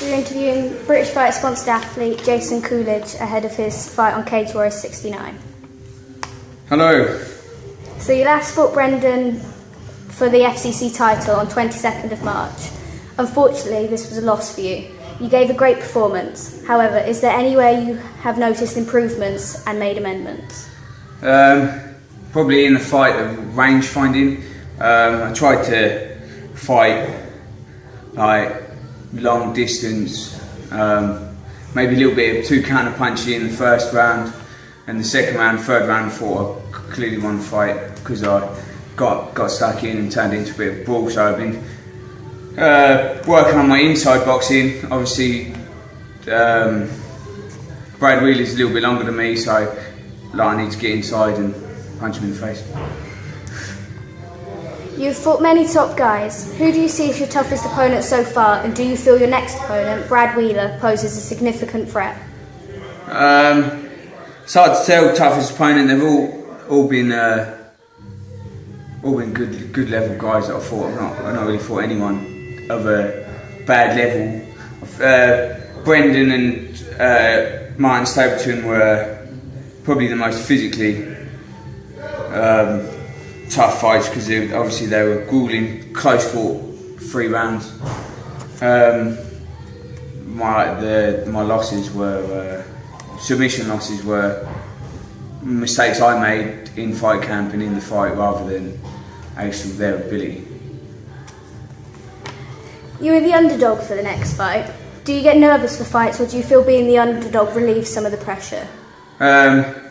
So you're interviewing British Fight sponsored athlete Jason Cooledge ahead of his fight on Cage Warriors 69. Hello. So you last fought Brendan for the FCC title on 22nd of March. Unfortunately, this was a loss for you. You gave a great performance. However, is there anywhere you have noticed improvements and made amendments? Probably in the fight, the range finding. I tried to fight like long distance, maybe a little bit of two counter punchy in the first round, and the second round, third round, I thought I clearly won the fight because I got stuck in and turned into a bit of a brawl. So I've been working on my inside boxing. Obviously, Brad Wheeler's a little bit longer than me, so I need to get inside and punch him in the face. You've fought many top guys. Who do you see as your toughest opponent so far, and do you feel your next opponent, Brad Wheeler, poses a significant threat? It's hard to tell. Toughest opponent. They've all been good level guys that I've fought. I've not really fought anyone of a bad level. Brendan and Martin Stapleton were probably the most physically tough fights because obviously they were grueling, close fought 3 rounds. My losses were submission losses were mistakes I made in fight camp and in the fight rather than actually their ability. You were the underdog for the next fight. Do you get nervous for fights, or do you feel being the underdog relieves some of the pressure?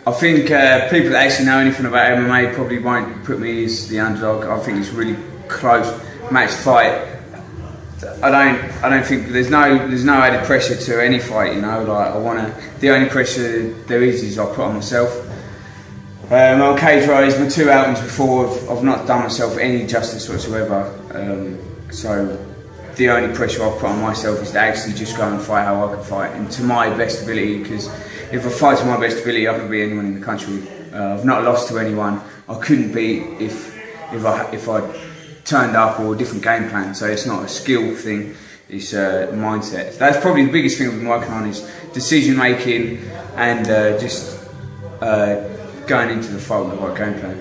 I think people that actually know anything about MMA probably won't put me as the underdog. I think it's a really close match fight. I don't think there's no added pressure to any fight. You know, like the only pressure there is I put on myself. On Cage Warriors, my 2 outings before, I've not done myself any justice whatsoever. So the only pressure I've put on myself is to actually just go and fight how I can fight and to my best ability. Because if I fight to my best ability, I can beat anyone in the country. I've not lost to anyone I couldn't beat if I turned up or a different game plan. So it's not a skill thing, it's a mindset. That's probably the biggest thing I've been working on, is decision making and just going into the fight with the right game plan.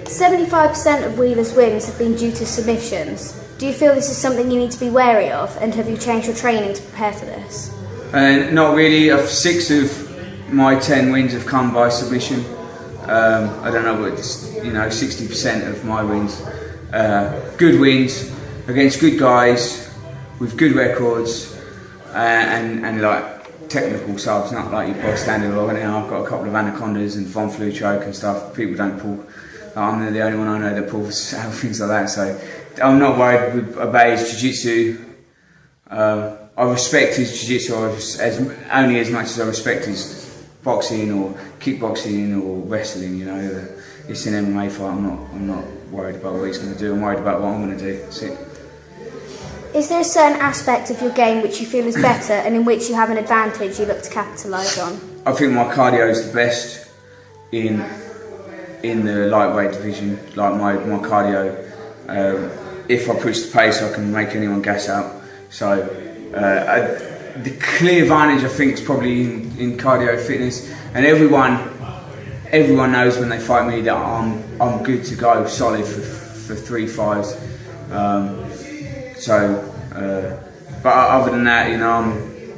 75% of Wheeler's wins have been due to submissions. Do you feel this is something you need to be wary of, and have you changed your training to prepare for this? Not really. 6 of my 10 wins have come by submission. I don't know what, 60% of my wins. Good wins against good guys with good records and like technical subs, not like your box standard. I've got a couple of anacondas and Von Flu choke and stuff. People don't pull. I'm the only one I know that pulls out things like that. So I'm not worried about his jiu-jitsu. I respect his jiu-jitsu only as much as I respect his boxing or kickboxing or wrestling. You know, it's an MMA fight. I'm not worried about what he's going to do. I'm worried about what I'm going to do. That's it. Is there a certain aspect of your game which you feel is better and in which you have an advantage you look to capitalise on? I think my cardio is the best in the lightweight division. Like my cardio, if I push the pace, I can make anyone gas out. So the clear advantage I think is probably in cardio fitness, and everyone knows when they fight me that I'm good to go, solid for 3 fights. But other than that, I'm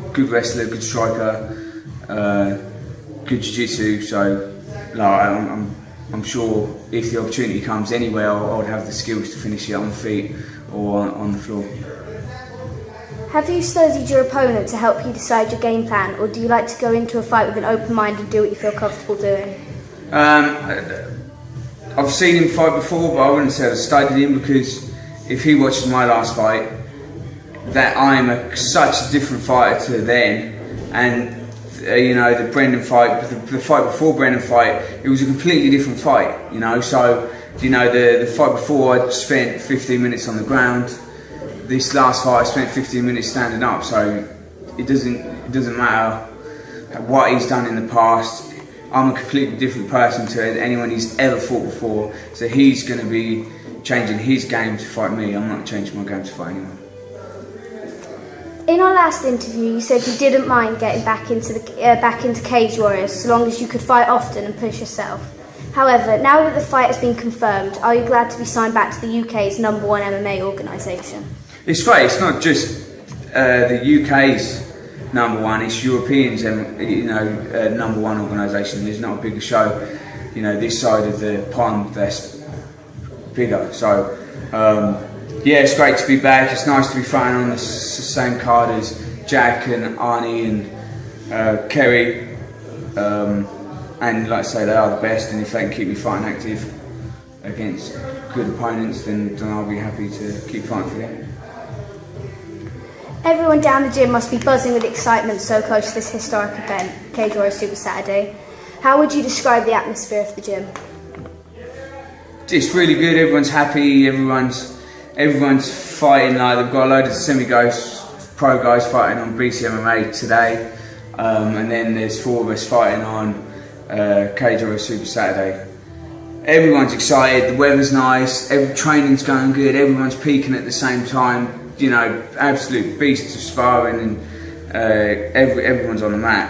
a good wrestler, good striker, good jiu-jitsu. So I'm sure if the opportunity comes anywhere, I would have the skills to finish it on the feet or on the floor. Have you studied your opponent to help you decide your game plan, or do you like to go into a fight with an open mind and do what you feel comfortable doing? I've seen him fight before, but I wouldn't say I've studied him, because if he watches my last fight, that I'm such a different fighter to then, and the Brendan fight, the fight before Brendan fight, it was a completely different fight. So the fight before I spent 15 minutes on the ground. This last fight I spent 15 minutes standing up. So it doesn't matter what he's done in the past. I'm a completely different person to anyone he's ever fought before. So he's going to be changing his game to fight me. I'm not changing my game to fight anyone. In our last interview, you said you didn't mind getting back into Cage Warriors so long as you could fight often and push yourself. However, now that the fight has been confirmed, are you glad to be signed back to the UK's #1 MMA organisation? It's great. It's not just the UK's #1. It's Europeans' #1 organisation. There's not a bigger show, this side of the pond that's bigger. So. Yeah, it's great to be back. It's nice to be fighting on the same card as Jack and Arnie and Kerry. And like I say, they are the best, and if they can keep me fighting active against good opponents, then I'll be happy to keep fighting for them. Everyone down the gym must be buzzing with excitement so close to this historic event, Cage Warriors Super Saturday. How would you describe the atmosphere of the gym? It's really good. Everyone's happy. Everyone's fighting. Like, they've got a load of pro guys fighting on BCMMA today, and then there's 4 of us fighting on Cage Warriors Super Saturday. Everyone's excited. The weather's nice. Training's going good. Everyone's peaking at the same time. Absolute beasts of sparring, and everyone's on the mat.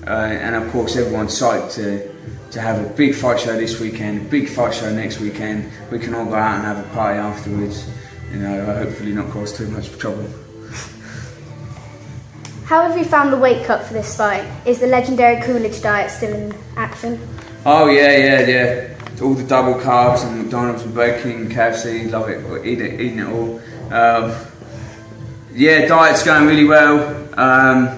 And of course, everyone's psyched to have a big fight show this weekend, a big fight show next weekend. We can all go out and have a party afterwards. Hopefully not cause too much trouble. How have you found the weight cut for this fight? Is the legendary Cooledge diet still in action? Oh yeah. All the double carbs and McDonald's and Burger King and KFC, love it, eating it all. Diet's going really well. I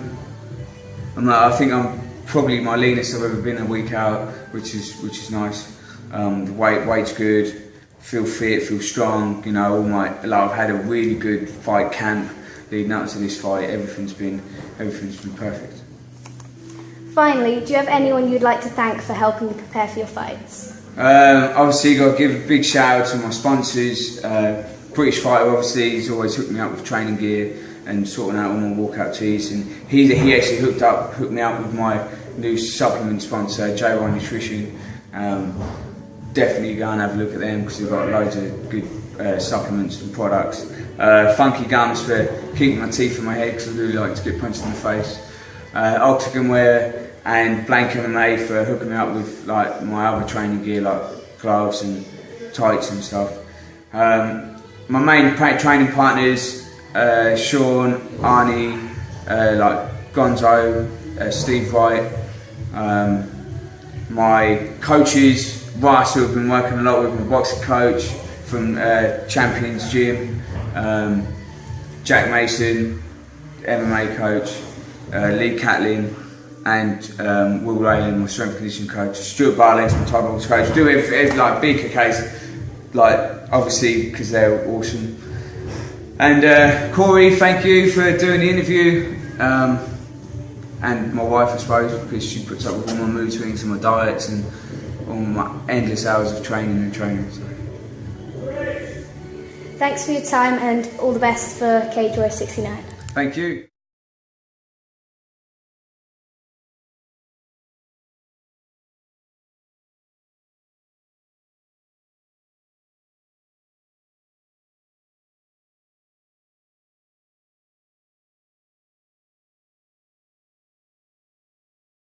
think I'm probably my leanest I've ever been a week out, which is nice. The weight's good. Feel fit, feel strong. I've had a really good fight camp leading up to this fight. Everything's been perfect. Finally, do you have anyone you'd like to thank for helping you prepare for your fights? Obviously, got to give a big shout out to my sponsors. British Fighter, obviously, he's always hooked me up with training gear and sorting out all my walkout tees. And he actually hooked me up with my new supplement sponsor, J1 Nutrition. Definitely go and have a look at them because they've got loads of good supplements and products. Funky Gums for keeping my teeth in my head because I really like to get punched in the face. Octagon Wear and Blank MMA for hooking me up with my other training gear like gloves and tights and stuff. My main training partners, Sean, Arnie, Gonzo, Steve Wright. My coaches, Russ, who have been working a lot with my boxing coach from Champions Gym, Jack Mason, MMA coach, Lee Catlin, and Will Rayland, my strength and conditioning coach, Stuart Barlings, my Thai box coach. Do every big case, obviously because they're awesome. And Corey, thank you for doing the interview. And my wife, I suppose, because she puts up with all my mood swings and my diets and all my endless hours of training. So. Thanks for your time and all the best for Cage Warriors 69. Thank you.